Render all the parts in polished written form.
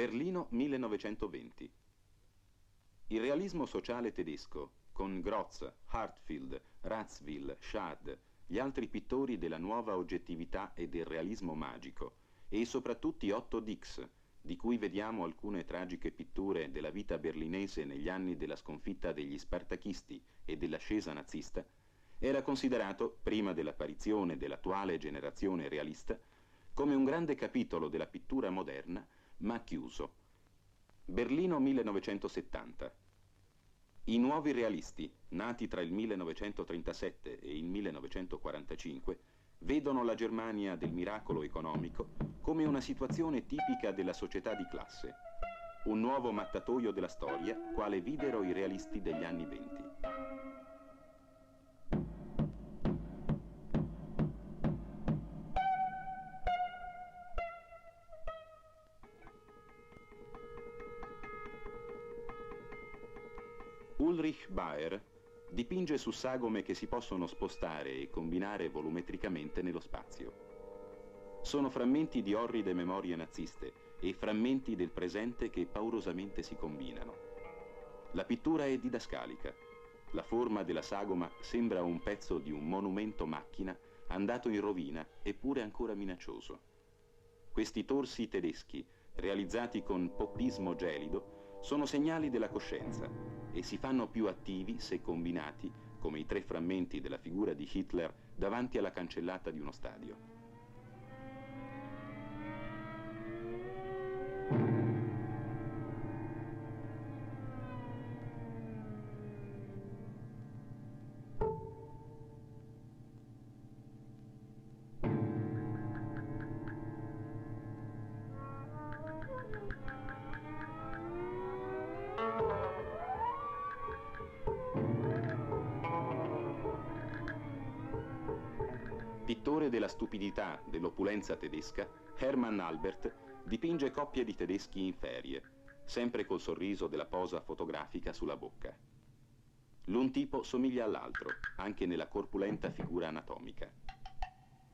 Berlino 1920. Il realismo sociale tedesco, con Grotz, Hartfield, Radziwill, Schad, gli altri pittori della nuova oggettività e del realismo magico, e soprattutto Otto Dix, di cui vediamo alcune tragiche pitture della vita berlinese negli anni della sconfitta degli spartachisti e dell'ascesa nazista, era considerato, prima dell'apparizione dell'attuale generazione realista, come un grande capitolo della pittura moderna, ma chiuso. Berlino 1970. I nuovi realisti, nati tra il 1937 e il 1945, vedono la Germania del miracolo economico come una situazione tipica della società di classe, un nuovo mattatoio della storia, quale videro i realisti degli anni '20. Ulrich Baer dipinge su sagome che si possono spostare e combinare volumetricamente nello spazio. Sono frammenti di orride memorie naziste e frammenti del presente che paurosamente si combinano. La pittura è didascalica. La forma della sagoma sembra un pezzo di un monumento macchina andato in rovina eppure ancora minaccioso. Questi torsi tedeschi, realizzati con poppismo gelido, sono segnali della coscienza e si fanno più attivi se combinati, come i 3 frammenti della figura di Hitler davanti alla cancellata di uno stadio. Pittore della stupidità, dell'opulenza tedesca, Hermann Albert dipinge coppie di tedeschi in ferie, sempre col sorriso della posa fotografica sulla bocca. L'un tipo somiglia all'altro, anche nella corpulenta figura anatomica.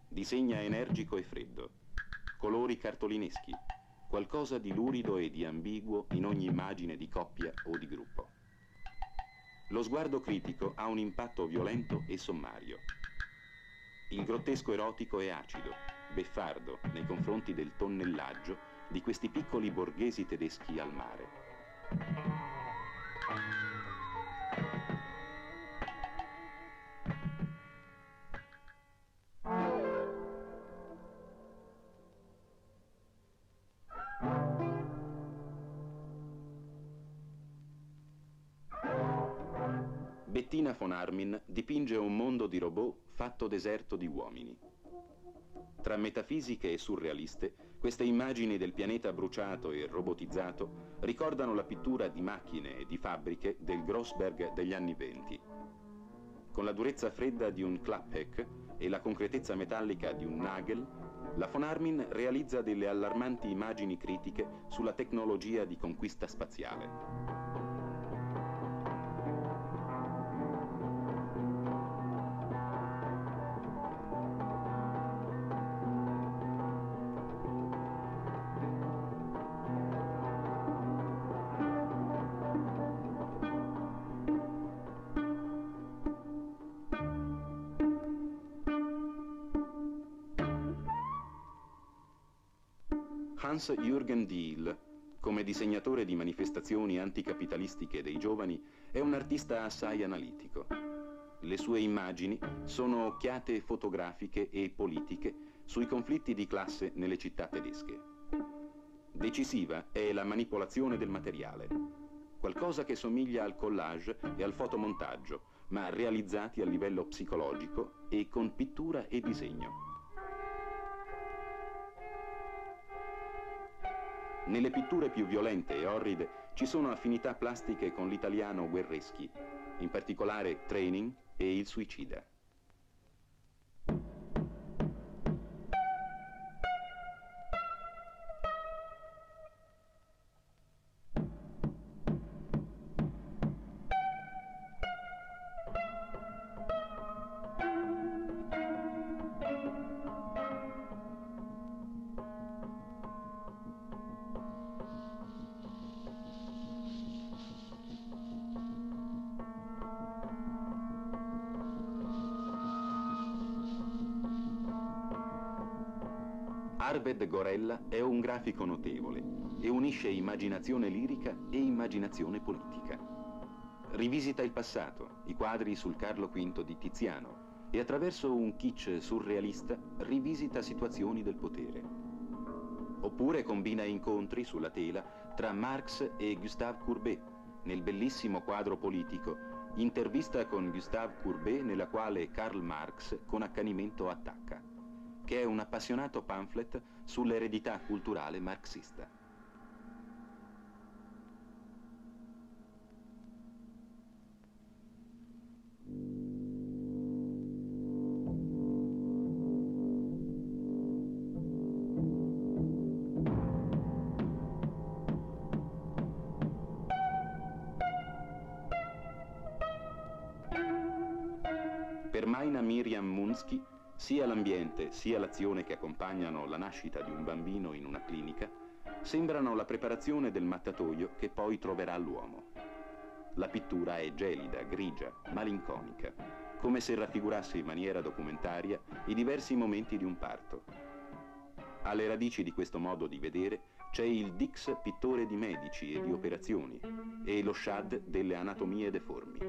Disegna energico e freddo, colori cartolineschi, qualcosa di lurido e di ambiguo in ogni immagine di coppia o di gruppo. Lo sguardo critico ha un impatto violento e sommario. Il grottesco erotico è acido, beffardo nei confronti del tonnellaggio di questi piccoli borghesi tedeschi al mare. Bettina von Arnim dipinge un mondo di robot fatto deserto di uomini. Tra metafisiche e surrealiste, queste immagini del pianeta bruciato e robotizzato ricordano la pittura di macchine e di fabbriche del Grossberg degli anni '20. Con la durezza fredda di un Klapheck e la concretezza metallica di un Nagel, la von Arnim realizza delle allarmanti immagini critiche sulla tecnologia di conquista spaziale. Hans-Jürgen Diehl, come disegnatore di manifestazioni anticapitalistiche dei giovani, è un artista assai analitico. Le sue immagini sono occhiate fotografiche e politiche sui conflitti di classe nelle città tedesche. Decisiva è la manipolazione del materiale, qualcosa che somiglia al collage e al fotomontaggio, ma realizzati a livello psicologico e con pittura e disegno. Nelle pitture più violente e orride ci sono affinità plastiche con l'italiano Guerreschi, in particolare Training e Il suicida. Arved Gorella è un grafico notevole e unisce immaginazione lirica e immaginazione politica. Rivisita il passato, i quadri sul Carlo V di Tiziano, e attraverso un kitsch surrealista rivisita situazioni del potere. Oppure combina incontri sulla tela tra Marx e Gustave Courbet, nel bellissimo quadro politico Intervista con Gustave Courbet, nella quale Karl Marx con accanimento attacca, che è un appassionato pamphlet sull'eredità culturale marxista. Per Maina Miriam Munsky, sia l'ambiente sia l'azione che accompagnano la nascita di un bambino in una clinica sembrano la preparazione del mattatoio che poi troverà l'uomo. La pittura è gelida, grigia, malinconica, come se raffigurasse in maniera documentaria i diversi momenti di un parto. Alle radici di questo modo di vedere c'è il Dix pittore di medici e di operazioni e lo Shad delle anatomie deformi.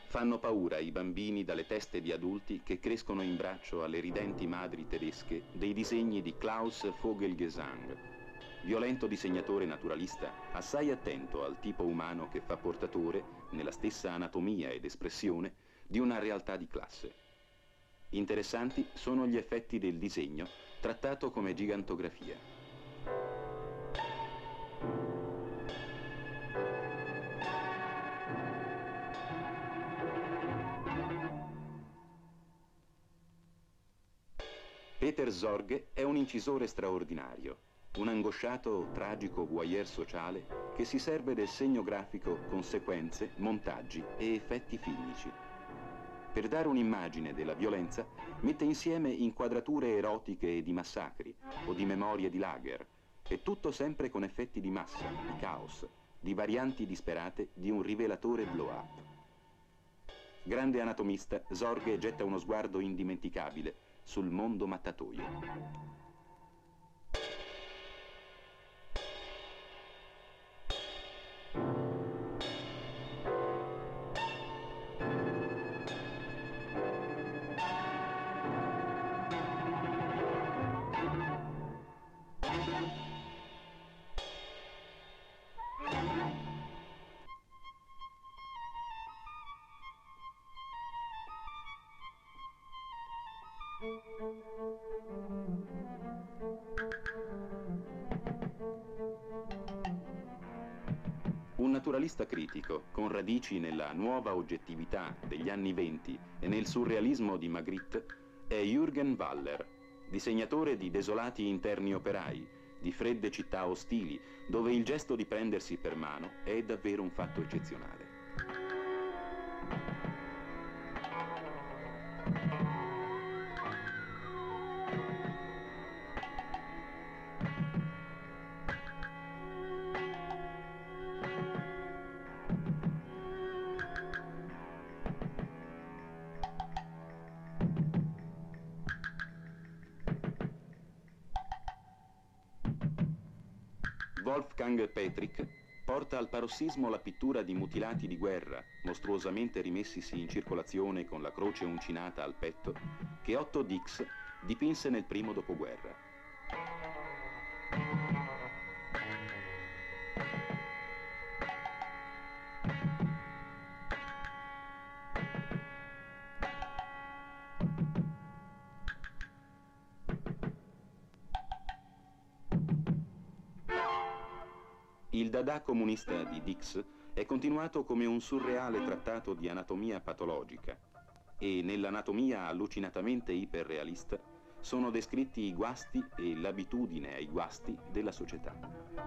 Fanno paura i bambini dalle teste di adulti che crescono in braccio alle ridenti madri tedesche dei disegni di Klaus Vogelgesang, violento disegnatore naturalista, assai attento al tipo umano che fa portatore, nella stessa anatomia ed espressione, di una realtà di classe. Interessanti sono gli effetti del disegno, trattato come gigantografia. Peter Zorge è un incisore straordinario, un angosciato, tragico voyeur sociale che si serve del segno grafico con sequenze, montaggi e effetti filmici. Per dare un'immagine della violenza, mette insieme inquadrature erotiche e di massacri o di memorie di lager, e tutto sempre con effetti di massa, di caos, di varianti disperate di un rivelatore blow-up. Grande anatomista, Zorge getta uno sguardo indimenticabile sul mondo mattatoio. Un naturalista critico, con radici nella nuova oggettività degli anni '20 e nel surrealismo di Magritte, è Jürgen Waller, disegnatore di desolati interni operai, di fredde città ostili, dove il gesto di prendersi per mano è davvero un fatto eccezionale. Wolfgang Petrik porta al parossismo la pittura di mutilati di guerra, mostruosamente rimessisi in circolazione con la croce uncinata al petto, che Otto Dix dipinse nel primo dopoguerra. Il Dada comunista di Dix è continuato come un surreale trattato di anatomia patologica. e nell'anatomia allucinatamente iperrealista sono descritti i guasti e l'abitudine ai guasti della società.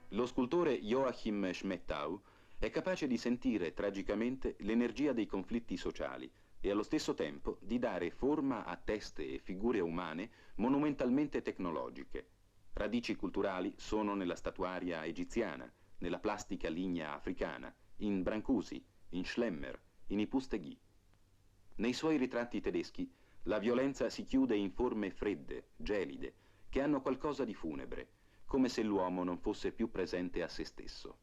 Lo scultore Joachim Schmettau è capace di sentire tragicamente l'energia dei conflitti sociali e allo stesso tempo di dare forma a teste e figure umane monumentalmente tecnologiche. Radici culturali sono nella statuaria egiziana, nella plastica lignea africana, in Brancusi, in Schlemmer, in Ipustegui. Nei suoi ritratti tedeschi la violenza si chiude in forme fredde, gelide, che hanno qualcosa di funebre, come se l'uomo non fosse più presente a se stesso.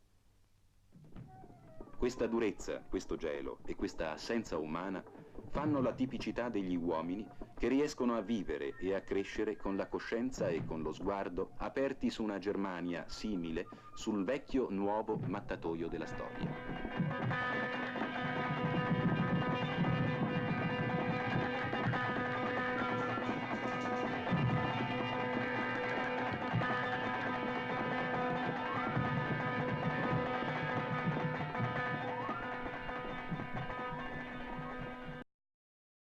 Questa durezza, questo gelo e questa assenza umana fanno la tipicità degli uomini che riescono a vivere e a crescere con la coscienza e con lo sguardo aperti su una Germania simile sul vecchio nuovo mattatoio della storia.